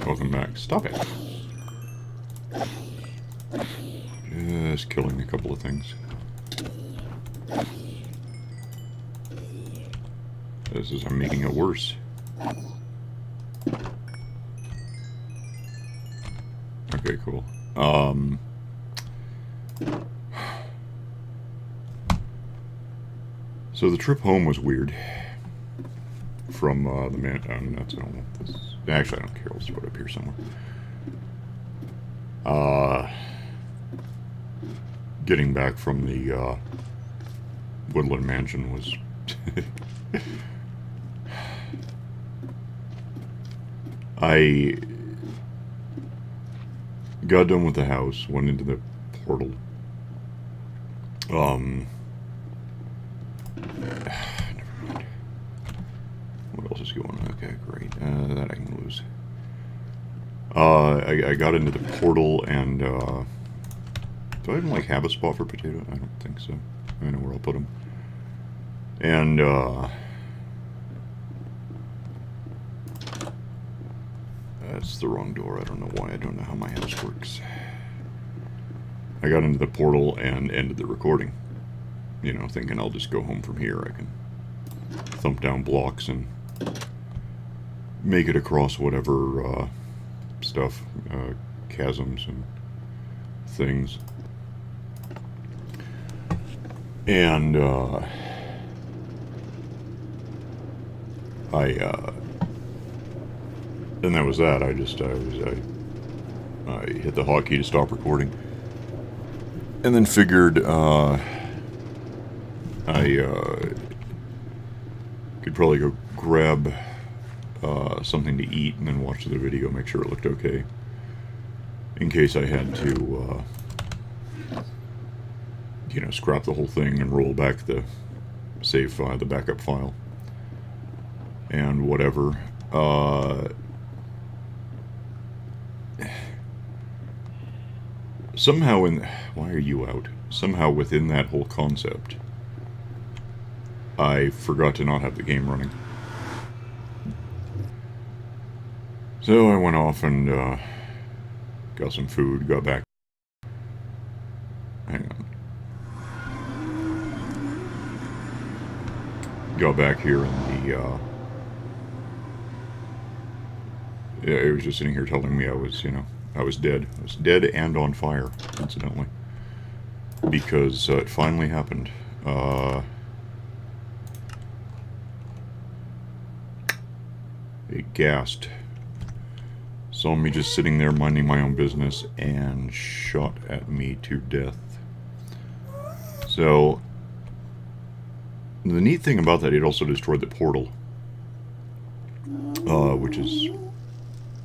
Welcome back. Stop it. Just killing a couple of things. I'm making it worse. Okay, cool. So the trip home was weird. From the man. Nuts. I don't want this. Actually, I don't care. I'll just put it up here somewhere. Getting back from the woodland mansion was. I got done with the house, went into the portal. Never mind. What else is going on? Okay, great. That I can lose. I got into the portal and, do I even, like, have a spot for potato? I don't think so. I know where I'll put them. And, that's the wrong door. I don't know why. I don't know how my house works. I got into the portal and ended the recording. You know, thinking I'll just go home from here. I can thump down blocks and make it across whatever stuff, chasms and things. And and that was that. I hit the hotkey to stop recording, and then figured I could probably go grab something to eat and then watch the video, make sure it looked okay, in case I had to, you know, scrap the whole thing and roll back the save file, the backup file, and whatever. Somehow why are you out? Somehow within that whole concept, I forgot to not have the game running. So I went off and got some food, got back. Hang on. Got back here and it was just sitting here telling me I was, you know, I was dead. I was dead and on fire, incidentally. Because it finally happened. A ghast saw me just sitting there minding my own business and shot at me to death. So, the neat thing about that, it also destroyed the portal. Which is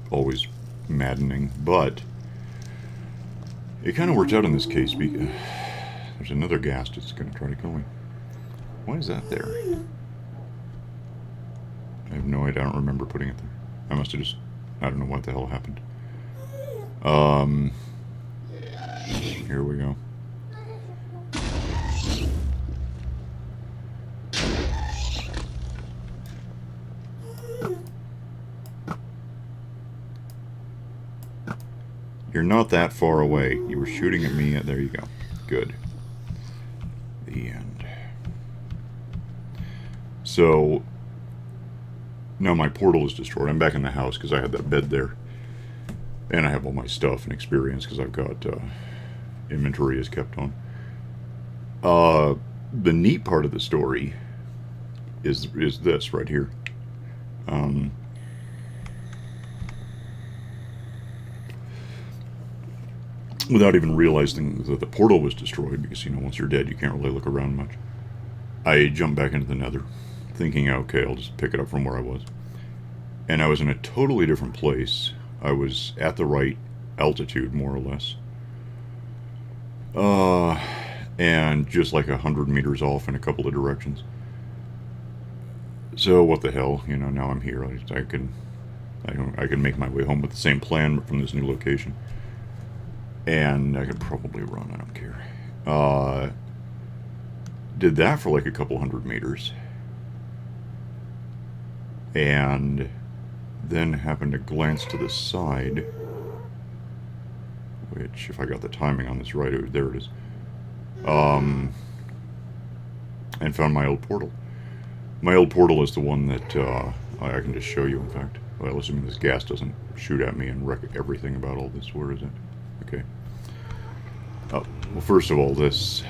always maddening, but it kind of worked out in this case because there's another ghast that's going to try to kill me. Why is that there? I have no idea. I don't remember putting it there. I must have just... I don't know what the hell happened. Here we go. You're not that far away. You were shooting at me. There you go. Good. The end. So, now my portal is destroyed. I'm back in the house because I had that bed there. And I have all my stuff and experience because I've got inventory is kept on. The neat part of the story is this right here. Without even realizing that the portal was destroyed, because, you know, once you're dead, you can't really look around much. I jumped back into the nether, thinking, okay, I'll just pick it up from where I was. And I was in a totally different place. I was at the right altitude, more or less. And just like 100 meters off in a couple of directions. So, what the hell, you know, now I'm here. I can make my way home with the same plan, but from this new location. And I could probably run, I don't care. Did that for like a couple 100 meters. And then happened to glance to the side, which, if I got the timing on this right, there it is, and found my old portal. My old portal is the one that I can just show you, in fact. Well, assuming this gas doesn't shoot at me and wreck everything about all this. Where is it? Okay. Well, first of all, that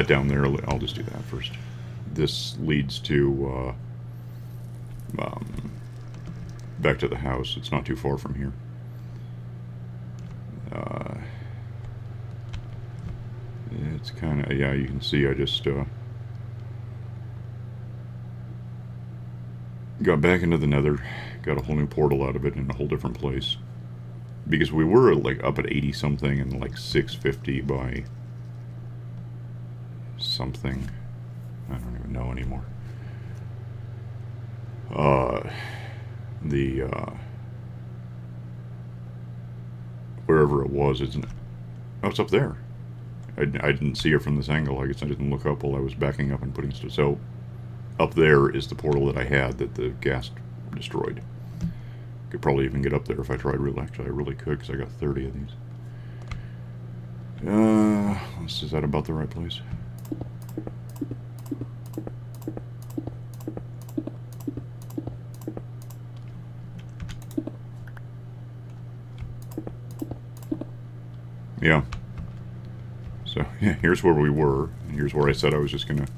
down there, I'll just do that first. This leads to back to the house. It's not too far from here. It's kind of, yeah, you can see I just got back into the nether, got a whole new portal out of it in a whole different place. Because we were like up at 80 something and like 650 by something. I don't even know anymore. Wherever it was, isn't it? Oh, it's up there. I didn't see it from this angle. I guess I didn't look up while I was backing up and putting stuff. So, up there is the portal that I had that the ghast destroyed. Could probably even get up there if I tried really. Actually, I really could because I got 30 of these. Is that about the right place? Yeah. So, yeah, here's where we were. And here's where I said I was just going to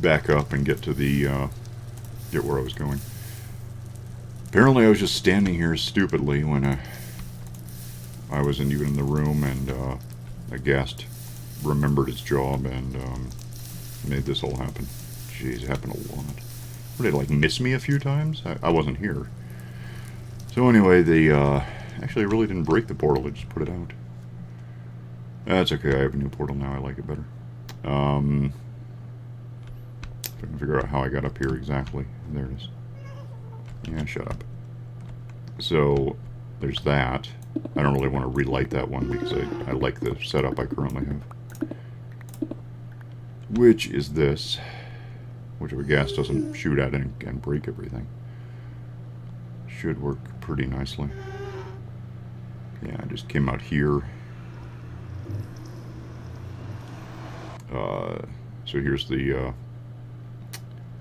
back up and get to the, get where I was going. Apparently I was just standing here stupidly when I wasn't even in the room, and a ghast remembered its job and made this all happen. Jeez, it happened a lot. What, did it, like, miss me a few times? I wasn't here. So anyway, actually I really didn't break the portal, I just put it out. That's okay, I have a new portal now, I like it better. If I can figure out how I got up here exactly. There it is. Yeah, shut up. So, there's that. I don't really want to relight that one because I like the setup I currently have. Which is this. Which if a gas doesn't shoot at it and break everything. Should work pretty nicely. Yeah, I just came out here. So here's the,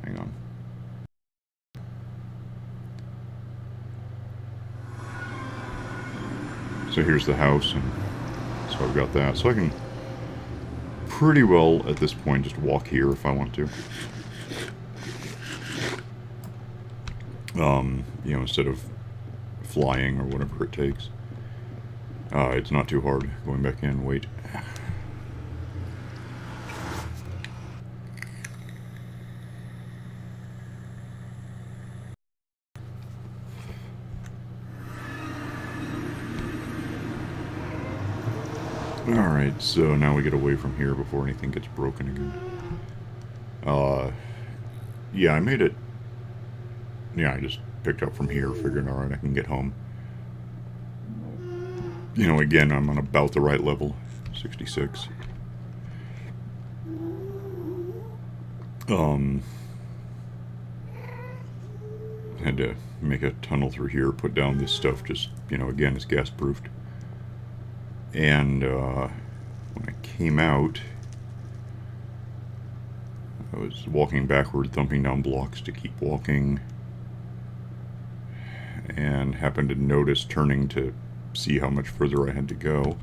hang on. So here's the house, and so I've got that. So I can pretty well, at this point, just walk here if I want to. You know, instead of flying or whatever it takes. It's not too hard. Going back in, wait. Alright, so now we get away from here before anything gets broken again. Yeah, I made it. Yeah, I just picked up from here, figured, alright, I can get home. You know, again, I'm on about the right level, 66. Had to make a tunnel through here, put down this stuff, just, you know, again, it's gas-proofed. And when I came out, I was walking backward, thumping down blocks to keep walking, and happened to notice, turning to see how much further I had to go,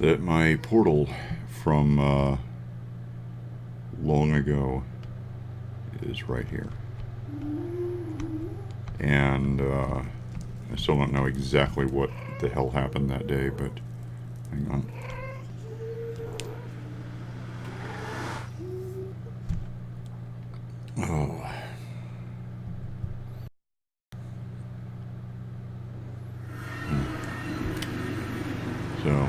that my portal from long ago is right here. And I still don't know exactly what the hell happened that day, but hang on. Oh. So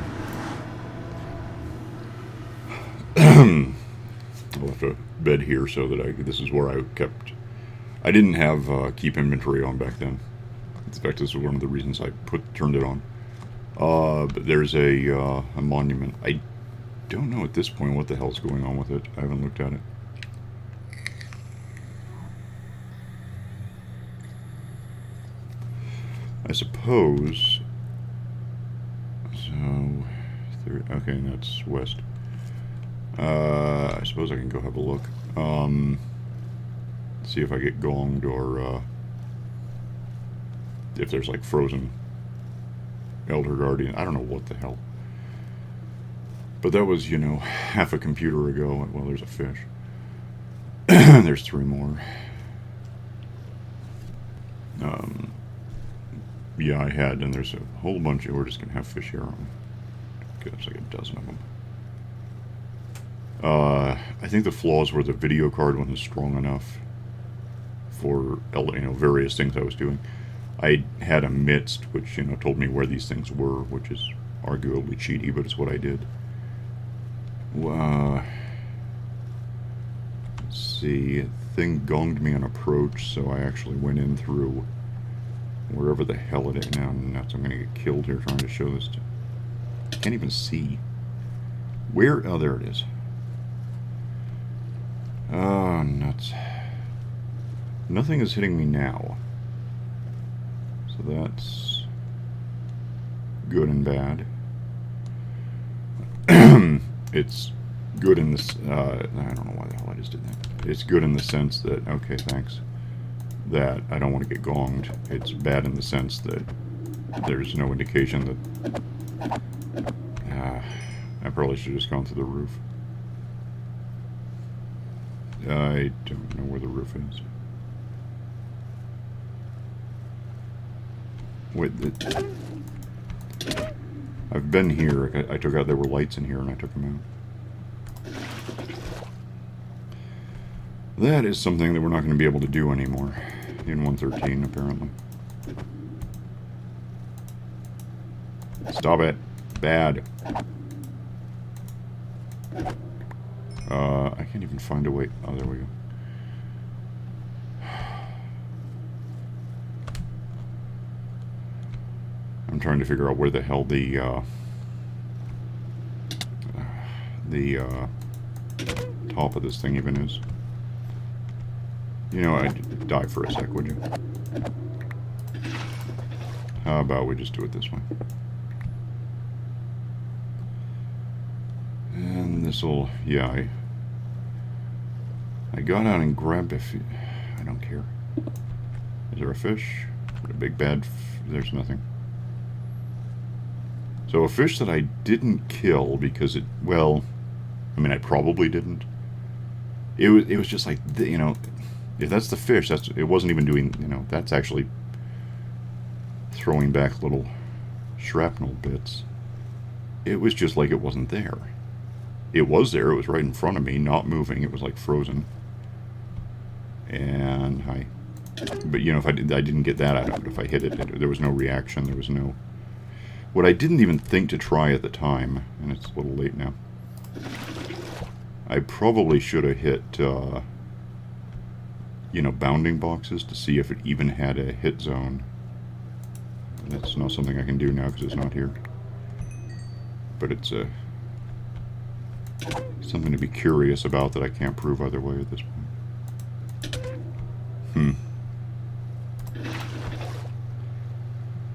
I'll have to bed here so that this is where I kept. I didn't have keep inventory on back then. In fact, this is one of the reasons I turned it on. But there's a monument. I don't know at this point what the hell's going on with it. I haven't looked at it. I suppose... So... Okay, that's west. I suppose I can go have a look. See if I get gonged or if there's like frozen Elder Guardian. I don't know what the hell. But that was, you know, half a computer ago. Well, there's a fish. There's 3 more. Yeah, I had, and there's a whole bunch of... We're just going to have fish here. Okay, there's like a dozen of them. I think the flaws were the video card wasn't strong enough for, you know, various things I was doing. I had a MITST, which, you know, told me where these things were, which is arguably cheaty, but it's what I did. Let's see, the thing gonged me on approach, so I actually went in through wherever the hell it is. Now, nuts, I'm going to get killed here trying to show this to... I can't even see. Where? Oh, there it is. Oh, nuts. Nothing is hitting me now. So that's good and bad. It's good in this... I don't know why the hell I just did that. It's good in the sense that... Okay, thanks. That I don't want to get gonged. It's bad in the sense that there's no indication that... I probably should have just gone through the roof. I don't know where the roof is. Wait, I've been here. I took out... There were lights in here and I took them out. That is something that we're not going to be able to do anymore in 1.13, apparently. Stop it. Bad. I can't even find a way... Oh, there we go. I'm trying to figure out where the hell the top of this thing even is. You know, I'd die for a sec, would you? How about we just do it this way? And this'll... Yeah, I got out and grabbed a few... I don't care. Is there a fish? A big bad... There's nothing. So a fish that I didn't kill because it... Well, I mean, I probably didn't. It was just like, you know... If that's the fish, it wasn't even doing, you know, that's actually throwing back little shrapnel bits. It was just like it wasn't there. It was there, it was right in front of me, not moving, it was like frozen. And but you know, if I didn't get that out of it, if I hit it, there was no reaction, there was no... What I didn't even think to try at the time, and it's a little late now, I probably should have hit, you know, bounding boxes to see if it even had a hit zone. That's not something I can do now because it's not here. But it's something to be curious about that I can't prove either way at this point.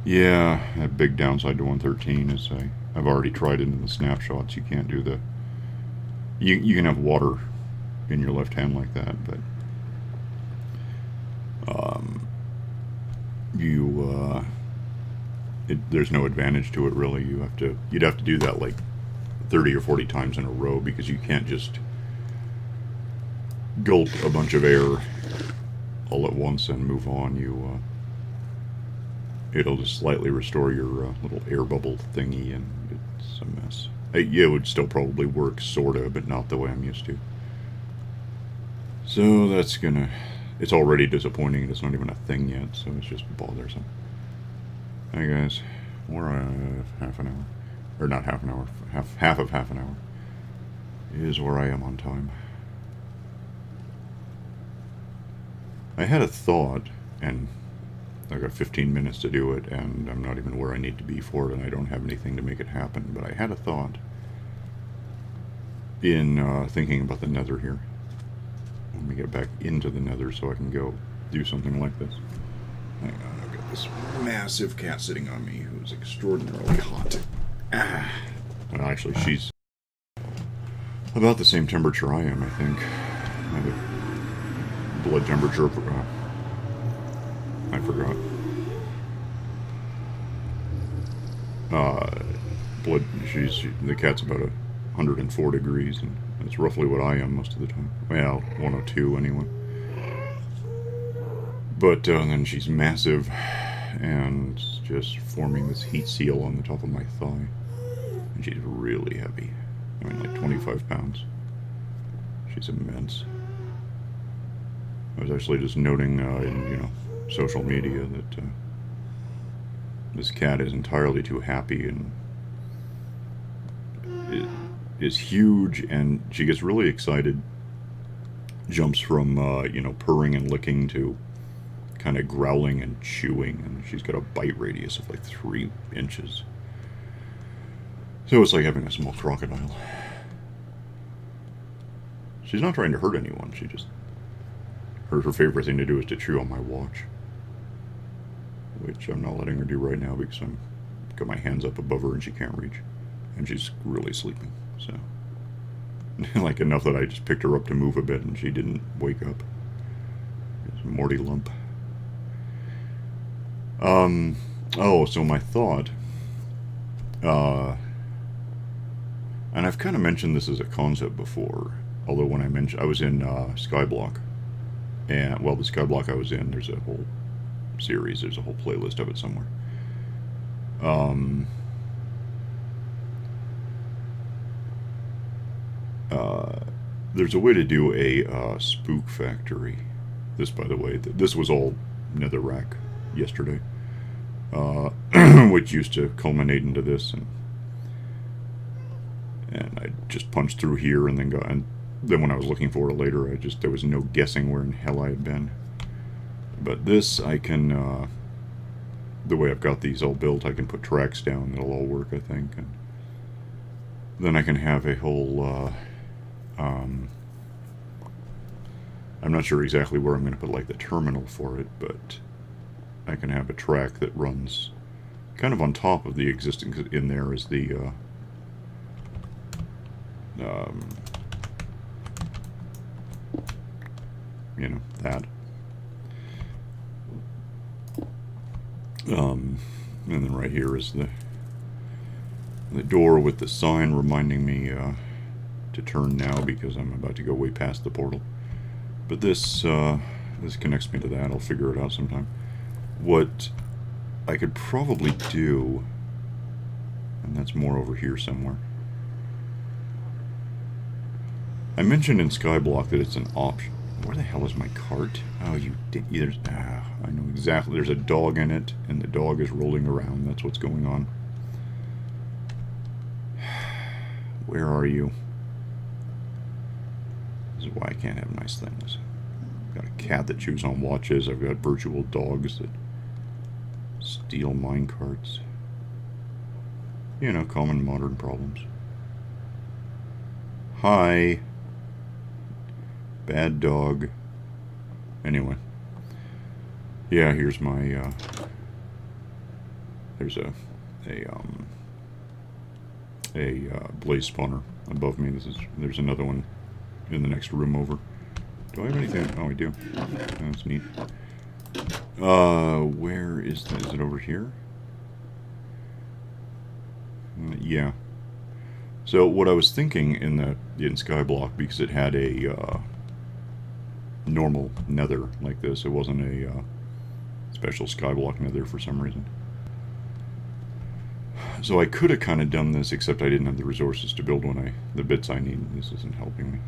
Yeah, a big downside to 1.13 is I've already tried it in the snapshots. You can't do the... You can have water in your left hand like that, but... there's no advantage to it really. You'd have to do that like 30 or 40 times in a row because you can't just gulp a bunch of air all at once and move on. It'll just slightly restore your little air bubble thingy, and it's a mess. It would still probably work sorta, but not the way I'm used to. So that's gonna... It's already disappointing. It's not even a thing yet, so it's just bothersome. Hey guys, we're half an hour, or not half an hour, half of half an hour is where I am on time. I had a thought, and I got 15 minutes to do it, and I'm not even where I need to be for it, and I don't have anything to make it happen. But I had a thought in thinking about the nether here. Let me get back into the nether so I can go do something like this. Hang on, I've got this massive cat sitting on me who's extraordinarily hot. Ah. Well, actually, she's about the same temperature I am, I think. I have a blood temperature of... I forgot. The cat's about 104 degrees, and that's roughly what I am most of the time. Well, 102 anyway. But then she's massive, and just forming this heat seal on the top of my thigh. And she's really heavy. I mean, like 25 pounds. She's immense. I was actually just noting in, social media that this cat is entirely too happy and is huge, and she gets really excited, jumps from, purring and licking to kind of growling and chewing, and she's got a bite radius of like 3 inches. So it's like having a small crocodile. She's not trying to hurt anyone, she just... Her favorite thing to do is to chew on my watch. Which I'm not letting her do right now because I've got my hands up above her and she can't reach. And she's really sleeping, so... like enough that I just picked her up to move a bit and she didn't wake up. It's Morty lump. So my thought... and I've kind of mentioned this as a concept before, although when I was in Skyblock, and, well, the Skyblock I was in, there's a whole series, there's a whole playlist of it somewhere. There's a way to do a spook factory. This, by the way, this was all netherrack yesterday, which used to culminate into this, and I just punched through here and then when I was looking for it later, there was no guessing where in hell I had been. But this, I can, the way I've got these all built, I can put tracks down, it'll all work, I think, and then I can have a whole, I'm not sure exactly where I'm going to put, like, the terminal for it, but I can have a track that runs kind of on top of the existing, 'cause in there is the, that. And then right here is the door with the sign reminding me to turn now because I'm about to go way past the portal. But this connects me to that. I'll figure it out sometime. What I could probably do, and that's more over here somewhere. I mentioned in Skyblock that it's an option. Where the hell is my cart? Oh, you did. I know exactly. There's a dog in it, and the dog is rolling around. That's what's going on. Where are you? This is why I can't have nice things. I've got a cat that chews on watches. I've got virtual dogs that steal mine carts. Common modern problems. Hi. Bad dog. Anyway. Yeah, here's my, there's a blaze spawner above me. There's another one in the next room over. Do I have anything? Oh, I do. That's neat. Where is that? Is it over here? Yeah. So what I was thinking in Skyblock, because it had a normal nether like this, it wasn't a special Skyblock nether for some reason. So I could have kind of done this, except I didn't have the resources to build the bits I need. This isn't helping me.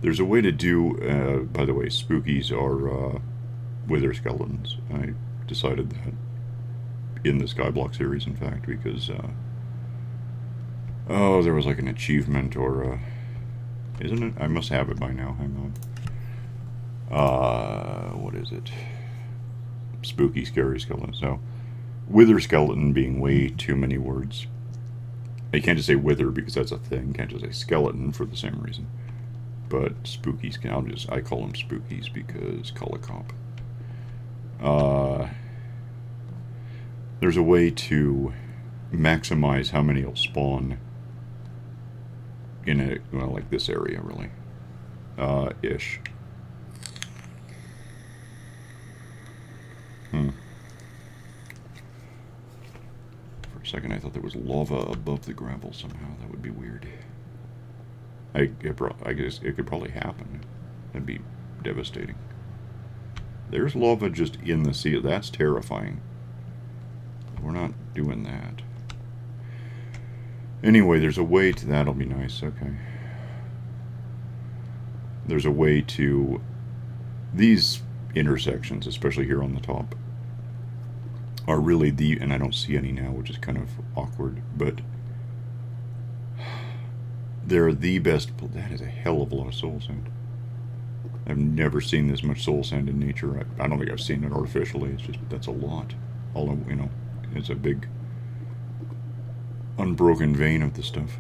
There's a way to do, by the way, spookies are wither skeletons. I decided that in the Skyblock series, in fact, because there was like an achievement or isn't it? I must have it by now. Hang on. What is it? Spooky, scary skeleton. So, wither skeleton being way too many words. You can't just say wither because that's a thing. You can't just say skeleton for the same reason. But spookies, I call them spookies because color comp. There's a way to maximize how many will spawn in a, well, like this area, really. Ish. For a second I thought there was lava above the gravel somehow. That would be weird. I guess it could probably happen. That'd be devastating. There's lava just in the sea. That's terrifying. We're not doing that. Anyway, there's a way to... That'll be nice, okay. There's a way to... These intersections, especially here on the top, are really the... And I don't see any now, which is kind of awkward, but... They're the best... That is a hell of a lot of soul sand. I've never seen this much soul sand in nature. I don't think I've seen it artificially. It's just... That's a lot. Although, you know, it's a big... unbroken vein of the stuff.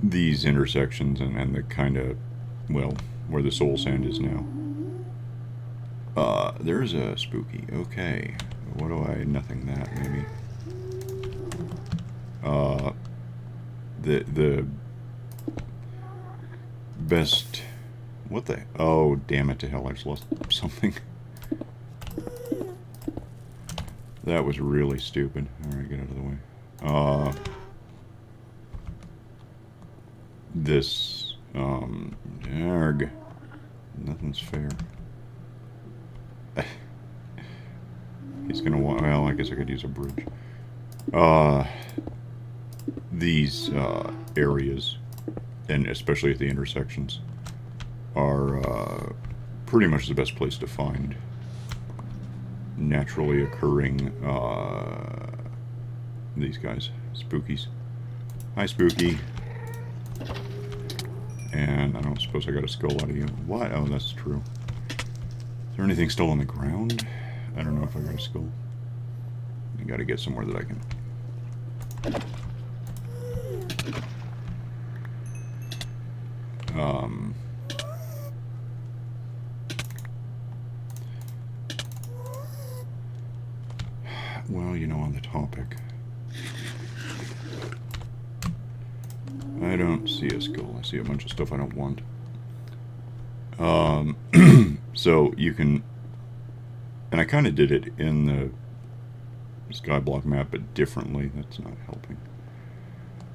These intersections and the kind of, well, where the soul sand is now. There's a spooky. Okay. What do I... Nothing that, maybe. The best... What the... Oh, damn it to hell, I just lost something. That was really stupid. Alright, get out of the way. This, arg. Nothing's fair. He's gonna want, well, I guess I could use a bridge. These, areas, and especially at the intersections, are, pretty much the best place to find naturally occurring, these guys, spookies. Hi, spooky. And I don't suppose I got a skull out of you. What? Oh, that's true. Is there anything still on the ground? I don't know if I got a skull. I gotta get somewhere that I can... Well, you know, on the topic... I don't see a skull. I see a bunch of stuff I don't want. So you can... And I kind of did it in the skyblock map, but differently. That's not helping.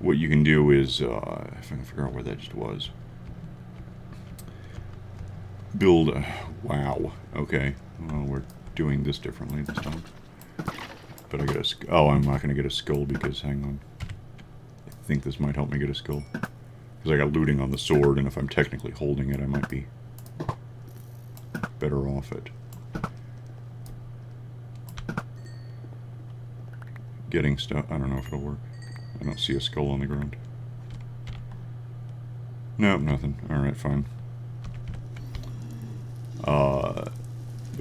What you can do is... if I can figure out where that just was. Build... wow. Okay. Well, we're doing this differently this time. But I got a... Oh, I'm not going to get a skull because... Hang on. I think this might help me get a skull. Because I got looting on the sword, and if I'm technically holding it, I might be better off at getting stuff. I don't know if it'll work. I don't see a skull on the ground. Nope, nothing. Alright, fine. The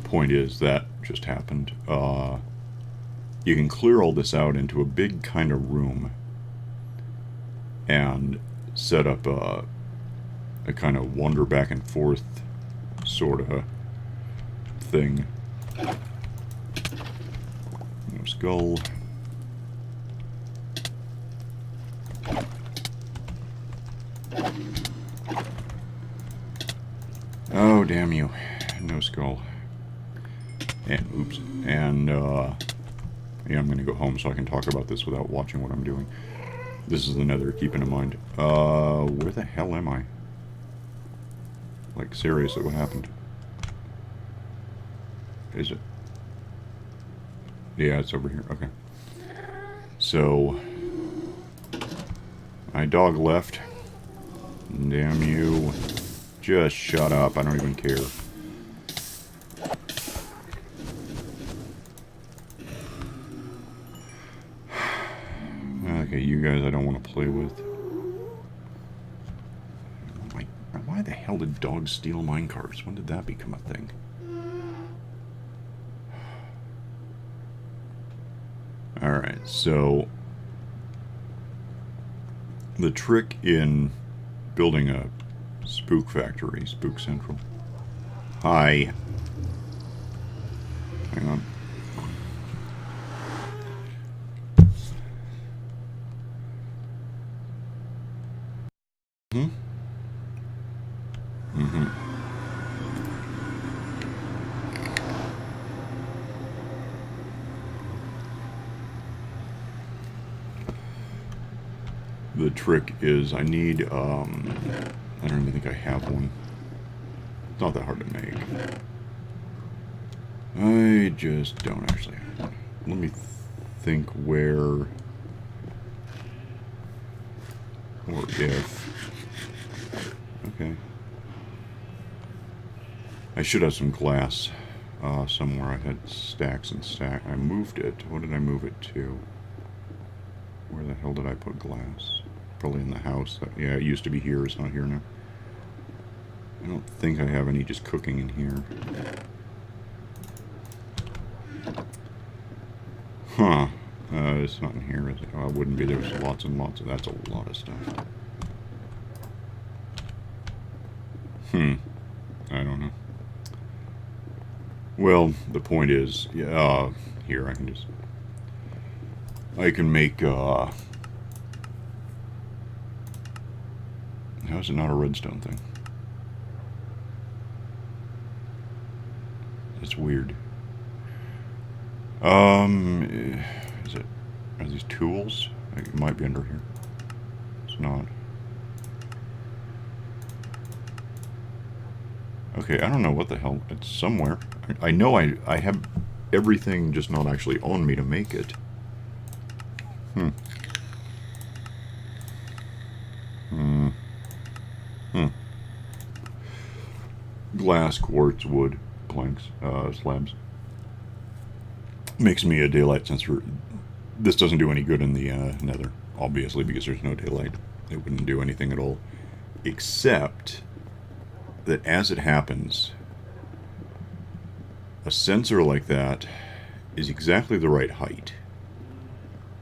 point is, that just happened. You can clear all this out into a big kind of room and set up a kind of wander back and forth sort of thing. No skull. Oh, damn you. No skull. And, oops. And, yeah, I'm gonna go home so I can talk about this without watching what I'm doing. This is the nether, keep it in mind. Where the hell am I? Like, seriously, what happened? Is it? Yeah, it's over here, okay. So, my dog left. Damn you. Just shut up, I don't even care. Okay, you guys I don't want to play with. Why the hell did dogs steal minecarts? When did that become a thing? Alright, so... the trick in building a spook factory, spook central, Hi. Hang on. The trick is I need, I don't even think I have one. It's not that hard to make. I just don't actually have one. Let me think where, or if. Okay. I should have some glass somewhere. I had stacks and stacks. I moved it. What did I move it to? Where the hell did I put glass? Probably in the house. Yeah, it used to be here. It's not here now. I don't think I have any just cooking in here. Huh. It's not in here, is it? Oh, it wouldn't be. There's lots and lots of... That's a lot of stuff. I don't know. Well, the point is... Yeah, here, I can just... I can make, how is it not a redstone thing? That's weird. Is it, are these tools? It might be under here. It's not. Okay, I don't know what the hell, it's somewhere. I know I have everything just not actually on me to make it. Glass, quartz, wood, planks, slabs. Makes me a daylight sensor. This doesn't do any good in the nether, obviously, because there's no daylight. It wouldn't do anything at all. Except that as it happens, a sensor like that is exactly the right height.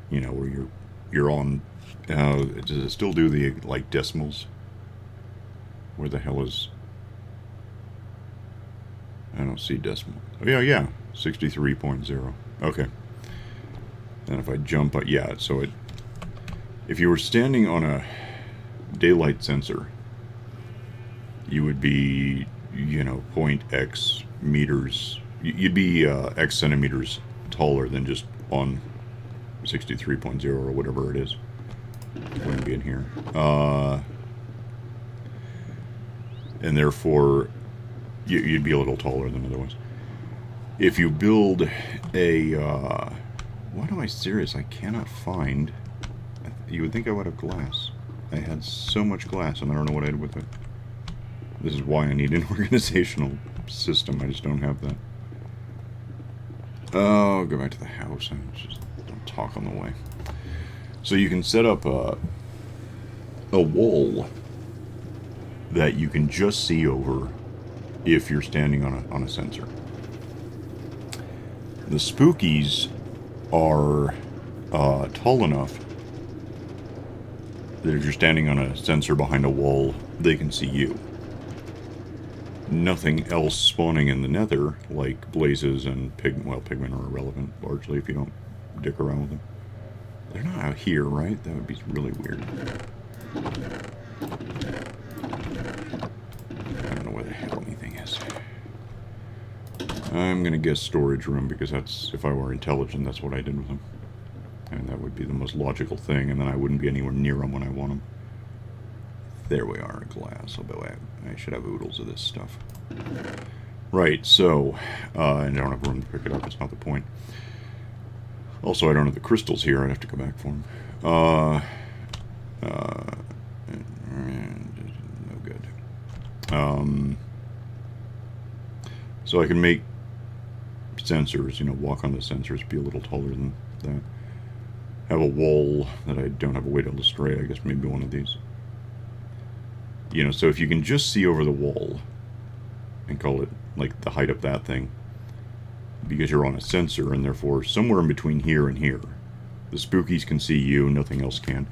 You know, where you're on... does it still do the, like, decimals? Where the hell is... I don't see decimal. Oh, yeah, 63.0. Okay. And if I jump... yeah, so it... If you were standing on a daylight sensor, you would be, you know, point X meters... You'd be X centimeters taller than just on 63.0 or whatever it is. It wouldn't be in here. And therefore, you'd be a little taller than otherwise. If you build a... why am I serious? I cannot find... You would think I would have glass. I had so much glass, and I don't know what I did with it. This is why I need an organizational system. I just don't have that. Oh, go back to the house and just don't talk on the way. So you can set up a wall that you can just see over if you're standing on a sensor. The spookies are tall enough that if you're standing on a sensor behind a wall, they can see you. Nothing else spawning in the nether, like blazes and pigmen are irrelevant, largely, if you don't dick around with them. They're not out here, right? That would be really weird. I don't know where the hell anything is. I'm gonna guess storage room, because that's, if I were intelligent, that's what I did with them. And that would be the most logical thing, and then I wouldn't be anywhere near them when I want them. There we are, glass. Although I should have oodles of this stuff. Right, so, and I don't have room to pick it up, it's not the point. Also, I don't have the crystals here, I'd have to go back for them. No good. So I can make sensors, you know, walk on the sensors, be a little taller than that. Have a wall that I don't have a way to illustrate, I guess maybe one of these. You know, so if you can just see over the wall and call it, like, the height of that thing, because you're on a sensor, and therefore somewhere in between here and here, the spookies can see you, nothing else can,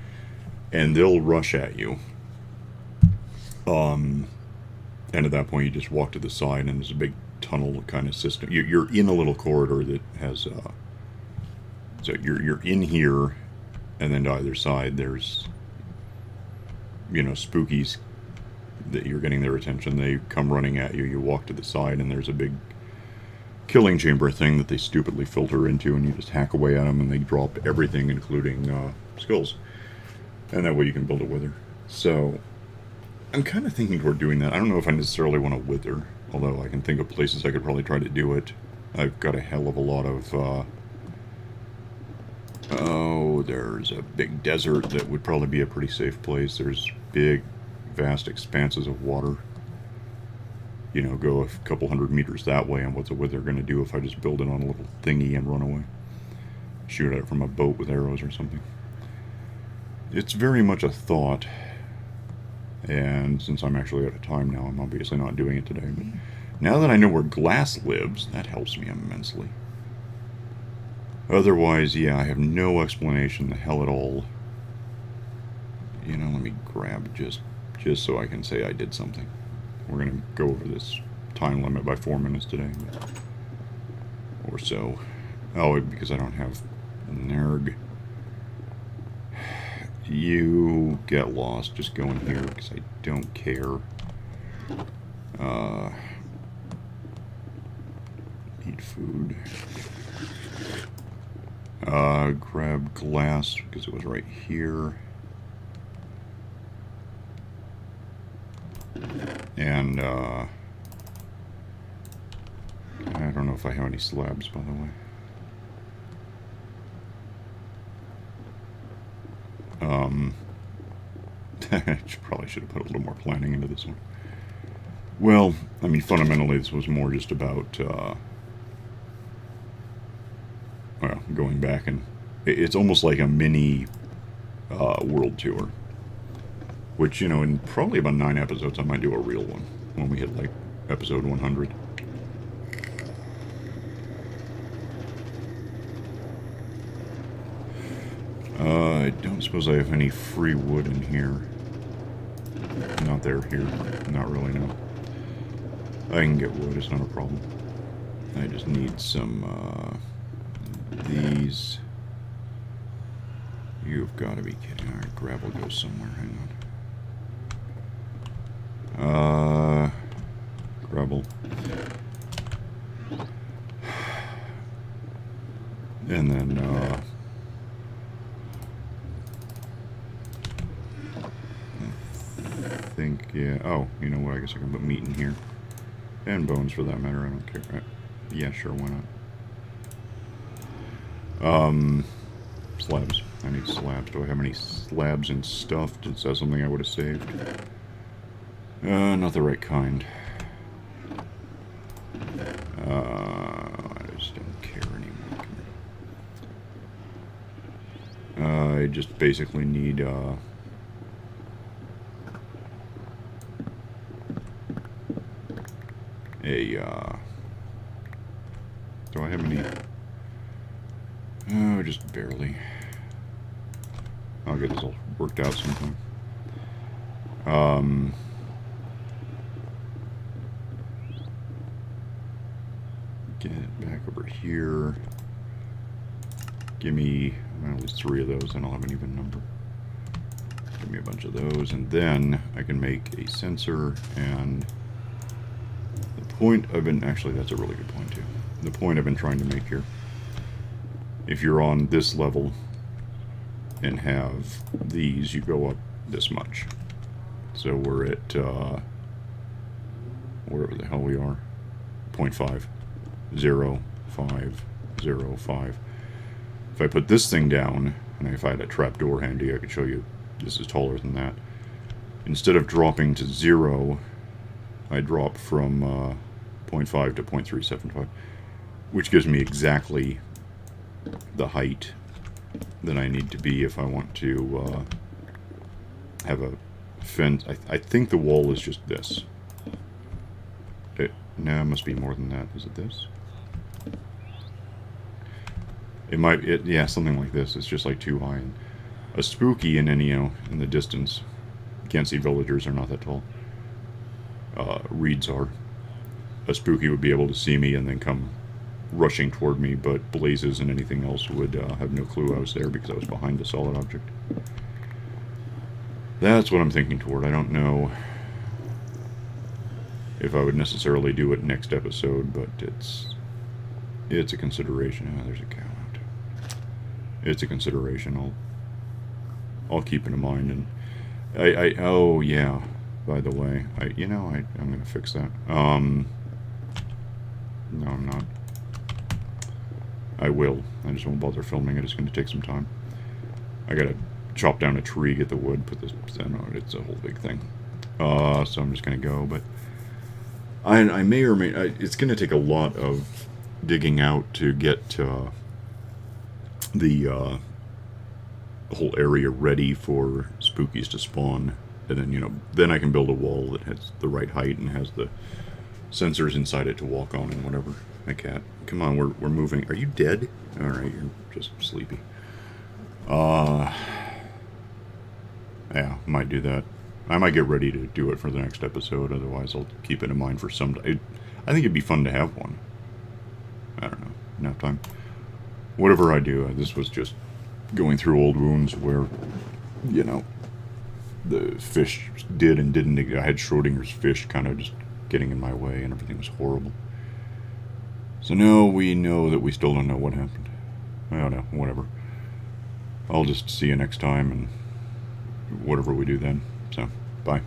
and they'll rush at you. And at that point, you just walk to the side, and there's a big tunnel kind of system. You're in a little corridor that has. So you're in here, and then to either side there's, spookies that you're getting their attention. They come running at you. You walk to the side, and there's a big killing chamber thing that they stupidly filter into, and you just hack away at them, and they drop everything, including skulls. And that way you can build a wither. So I'm kind of thinking toward doing that. I don't know if I necessarily want to wither, although I can think of places I could probably try to do it. I've got a hell of a lot of... there's a big desert that would probably be a pretty safe place. There's big, vast expanses of water. Go a couple 100 meters that way, and what's a wither going to do if I just build it on a little thingy and run away? Shoot at it from a boat with arrows or something. It's very much a thought, and since I'm actually out of time now, I'm obviously not doing it today, but now that I know where glass lives, that helps me immensely. Otherwise, yeah, I have no explanation the hell at all. Let me grab just so I can say I did something. We're going to go over this time limit by 4 minutes today. Or so. Oh, because I don't have Nerg. You get lost. Just go in here because I don't care. Eat food. Grab glass because it was right here. And, I don't know if I have any slabs, by the way. I probably should have put a little more planning into this one. Well, I mean, fundamentally, this was more just about, going back, and it's almost like a mini world tour. Which, in probably about 9 episodes, I might do a real one when we hit, like, episode 100. I don't suppose I have any free wood in here. Not there, here. Not really, no. I can get wood, it's not a problem. I just need some, these. You've got to be kidding. Alright, gravel goes somewhere, hang on. Gravel. And then, I think, yeah, oh, you know what, I guess I can put meat in here. And bones, for that matter, I don't care. Yeah, sure, why not? Slabs. I need slabs. Do I have any slabs and stuff? Is that something I would have saved? Not the right kind. I just don't care anymore. I just basically need, do I have any? Oh, just barely. I'll get this all worked out sometime. Get it back over here. Give me at least 3 of those, and I'll have an even number. Give me a bunch of those, and then I can make a sensor. And the point I've been, actually, that's a really good point too. The point I've been trying to make here, if you're on this level and have these, you go up this much. So we're at wherever the hell we are, 0.5, 0, 5, 0, 5. If I put this thing down, and if I had a trapdoor handy, I could show you this is taller than that. Instead of dropping to 0, I drop from 0.5 to 0.375, which gives me exactly the height that I need to be if I want to have a fence. I think the wall is just this. No, it must be more than that. Is it this? It might, yeah, something like this. It's just like too high. And a spooky in any, in the distance. You can't see villagers, they're not that tall. reeds are. A spooky would be able to see me and then come rushing toward me, but blazes and anything else would have no clue I was there because I was behind a solid object. That's what I'm thinking toward. I don't know if I would necessarily do it next episode, but it's a consideration. Oh, there's a cow out. It's a consideration. I'll keep it in mind. And oh yeah, by the way, I'm gonna fix that. No, I'm not. I will. I just won't bother filming it. It's going to take some time. I gotta chop down a tree, get the wood, put this in on it. It's a whole big thing. So I'm just going to go, but I may or may... it's going to take a lot of digging out to get the whole area ready for spookies to spawn. And then, then I can build a wall that has the right height and has the sensors inside it to walk on and whatever. My cat. Come on, we're moving. Are you dead? Alright, you're just sleepy. Yeah, might do that. I might get ready to do it for the next episode, otherwise I'll keep it in mind for some... I think it'd be fun to have one. I don't know. Nap time. Whatever I do, this was just going through old wounds where, the fish did and didn't... I had Schrodinger's fish kind of just getting in my way and everything was horrible. So now we know that we still don't know what happened. I don't know, whatever. I'll just see you next time and whatever we do then. So, bye.